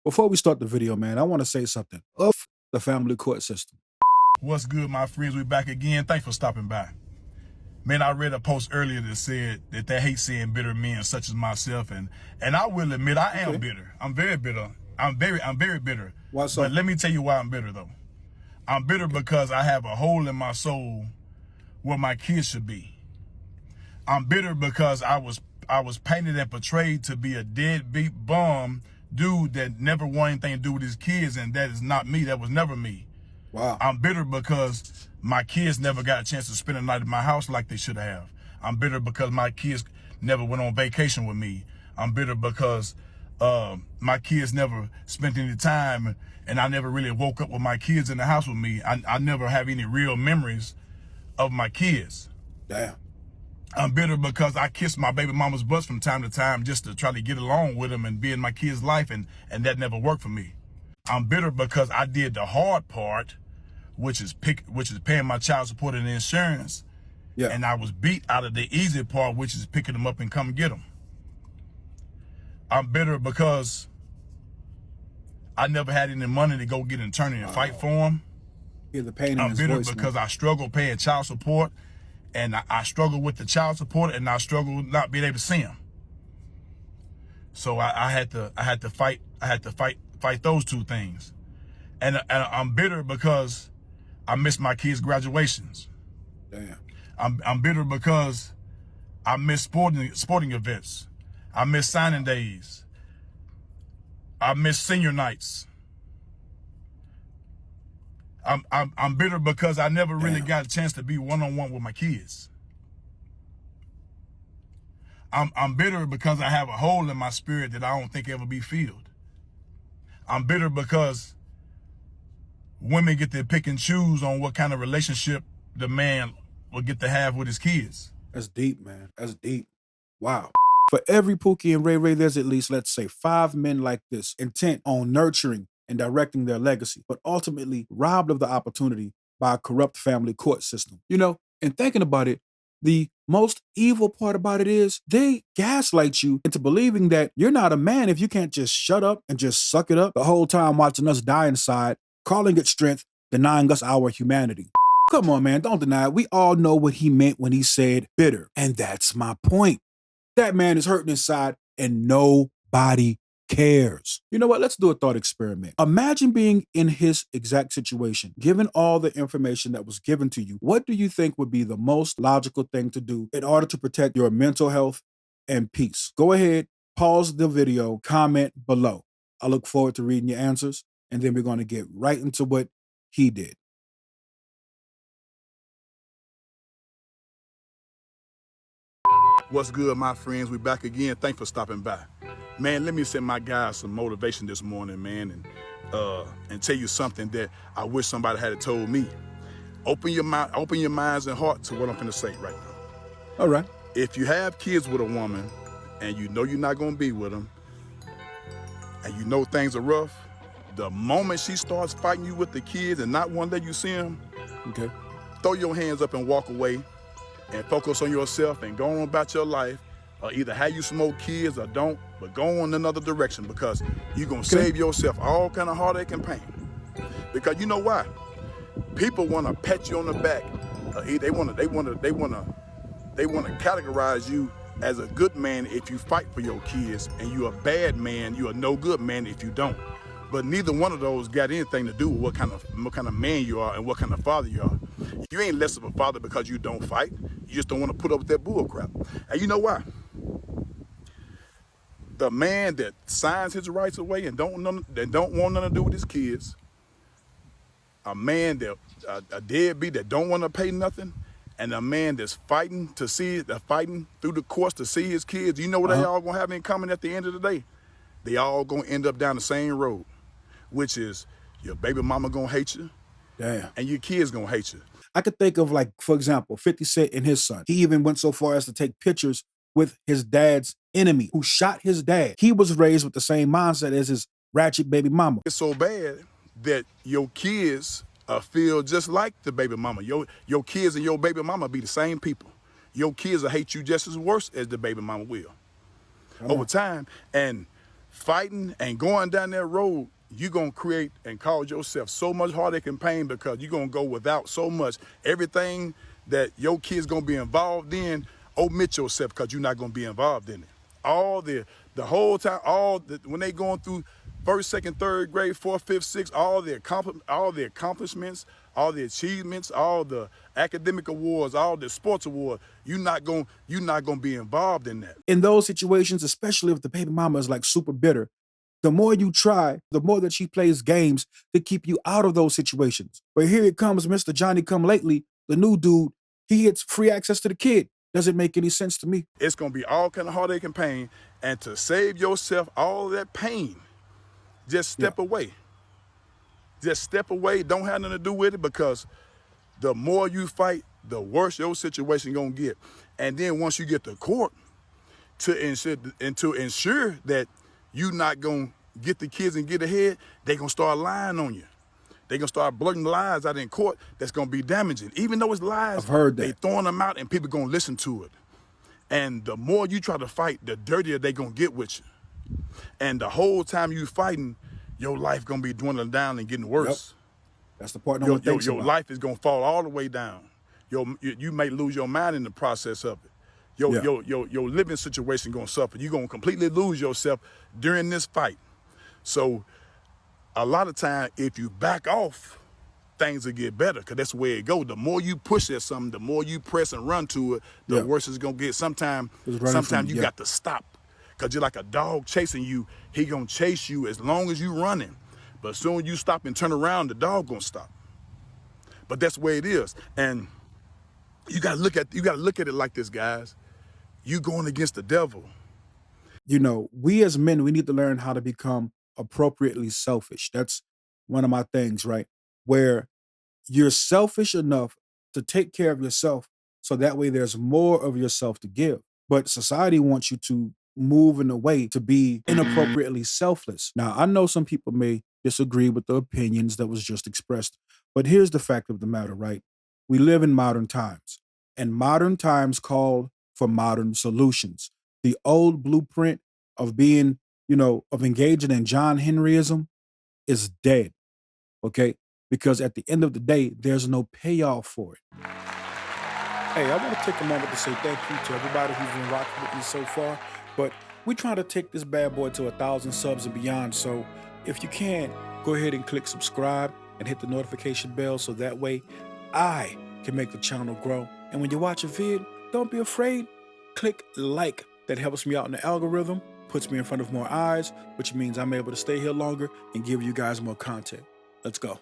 Before we start the video, man, I want to say something. Of the family court system. What's good, my friends? We're back again. Thanks for stopping by. Man, I read a post earlier that said that they hate seeing bitter men such as myself, and I will admit I am bitter. I'm very bitter. I'm very bitter. Why so? But let me tell you why I'm bitter though. I'm bitter because I have a hole in my soul where my kids should be. I'm bitter because I was painted and portrayed to be a deadbeat bum dude that never wanted anything to do with his kids, and that is not me. That was never me. Wow. I'm bitter because my kids never got a chance to spend a night at my house like they should have. I'm bitter because my kids never went on vacation with me. I'm bitter because my kids never spent any time, and I never really woke up with my kids in the house with me. I never have any real memories of my kids. Damn. I'm bitter because I kissed my baby mama's butts from time to time just to try to get along with them and be in my kids' life, and that never worked for me. I'm bitter because I did the hard part, which is paying my child support and insurance, and I was beat out of the easy part, which is picking them up and come get them. I'm bitter because I never had any money to go get an attorney and fight for them. Hear the pain in I'm his bitter voice, because man. I struggle paying child support, and I struggle with the child support, and I struggle with not being able to see them. So I had to fight those two things, and I'm bitter because I missed my kids' graduations. Damn. I'm bitter because I miss sporting events. I miss signing days. I miss senior nights. I'm bitter because I never really got a chance to be one-on-one with my kids. I'm bitter because I have a hole in my spirit that I don't think ever be filled. I'm bitter because women get to pick and choose on what kind of relationship the man will get to have with his kids. That's deep, man. That's deep. Wow. For every Pookie and Ray Ray, there's at least, let's say, 5 men like this, intent on nurturing and directing their legacy, but ultimately robbed of the opportunity by a corrupt family court system. You know, and thinking about it, the most evil part about it is they gaslight you into believing that you're not a man if you can't just shut up and just suck it up the whole time watching us die inside, calling it strength, denying us our humanity. Come on, man, don't deny it. We all know what he meant when he said bitter, and that's my point. That man is hurting inside and nobody cares. You know what? Let's do a thought experiment. Imagine being in his exact situation, given all the information that was given to you. What do you think would be the most logical thing to do in order to protect your mental health and peace? Go ahead, pause the video, comment below. I look forward to reading your answers, and then we're going to get right into what he did. What's good, my friends? We back again. Thanks for stopping by. Man, let me send my guys some motivation this morning, man, and tell you something that I wish somebody had told me. Open your minds and heart to what I'm gonna say right now. All right. If you have kids with a woman and you know you're not gonna be with them, and you know things are rough, the moment she starts fighting you with the kids and not one that you see them, Okay. throw your hands up and walk away and focus on yourself and go on about your life, or either have you smoke kids or don't, but go on another direction, because you're gonna save yourself all kind of heartache and pain. Because you know why? People wanna pat you on the back. They wanna categorize you as a good man if you fight for your kids, and you're a bad man, you're a no good man if you don't. But neither one of those got anything to do with what kind of man you are and what kind of father you are. You ain't less of a father because you don't fight. You just don't want to put up with that bull crap. And you know why? The man that signs his rights away and don't want nothing to do with his kids, a man that a deadbeat that don't want to pay nothing, and a man that's fighting through the courts to see his kids, you know what they all gonna have in common at the end of the day? They all gonna end up down the same road, which is your baby mama gonna hate you, and your kids gonna hate you. I could think of, like, for example, 50 Cent and his son. He even went so far as to take pictures with his dad's enemy who shot his dad. He was raised with the same mindset as his ratchet baby mama. It's so bad that your kids feel just like the baby mama. Your kids and your baby mama be the same people. your kids will hate you just as worse as the baby mama will Come over on. time. And fighting and going down that road, you're going to create and cause yourself so much heartache and pain because you're going to go without so much. Everything that your kids going to be involved in, omit yourself because you're not going to be involved in it. All the whole time, when they going through first, second, third grade, fourth, fifth, sixth, all the accomplishments, all the achievements, all the academic awards, all the sports awards, you're not gonna be involved in that. In those situations, especially if the baby mama is like super bitter, the more you try, the more that she plays games to keep you out of those situations. But here it comes, Mr. Johnny Come Lately, the new dude. He gets free access to the kid. Doesn't make any sense to me. It's gonna be all kind of heartache and pain, and to save yourself all that pain, just step away. Just step away. Don't have nothing to do with it, because the more you fight, the worse your situation gonna get. And then once you get to court, to ensure that you not gonna get the kids and get ahead, they gonna start lying on you. They gonna start blurting lies out in court that's gonna be damaging. Even though it's lies, I've heard that. they throwing them out and people gonna listen to it. And the more you try to fight, the dirtier they gonna get with you. And the whole time you fighting, your life gonna be dwindling down and getting worse. Yep. That's the part no one thinks Your about. life is gonna fall all the way down. You may lose your mind in the process of it. Your living situation gonna suffer. You're gonna completely lose yourself during this fight. So a lot of time, if you back off, things will get better, because that's where it goes. The more you push at something, the more you press and run to it, the worse it's gonna get. Sometimes you got to stop, because you're like a dog chasing you. He gonna chase you as long as you running, but as soon as you stop and turn around, the dog gonna stop. But that's the way it is. And you gotta look at it like this, guys. You going against the devil. You know, we as men, we need to learn how to become appropriately selfish. That's one of my things, right? Where you're selfish enough to take care of yourself, so that way there's more of yourself to give. But society wants you to move in a way to be inappropriately selfless. Now, I know some people may disagree with the opinions that was just expressed, but here's the fact of the matter, right? We live in modern times, and modern times call for modern solutions. The old blueprint of being, of engaging in John Henryism is dead, okay? Because at the end of the day, there's no payoff for it. Hey, I want to take a moment to say thank you to everybody who's been rocking with me so far, but we're trying to take this bad boy to 1,000 subs and beyond, so if you can, go ahead and click subscribe and hit the notification bell, so that way I can make the channel grow. And when you watch a vid, don't be afraid, click like. That helps me out in the algorithm, puts me in front of more eyes, which means I'm able to stay here longer and give you guys more content. Let's go.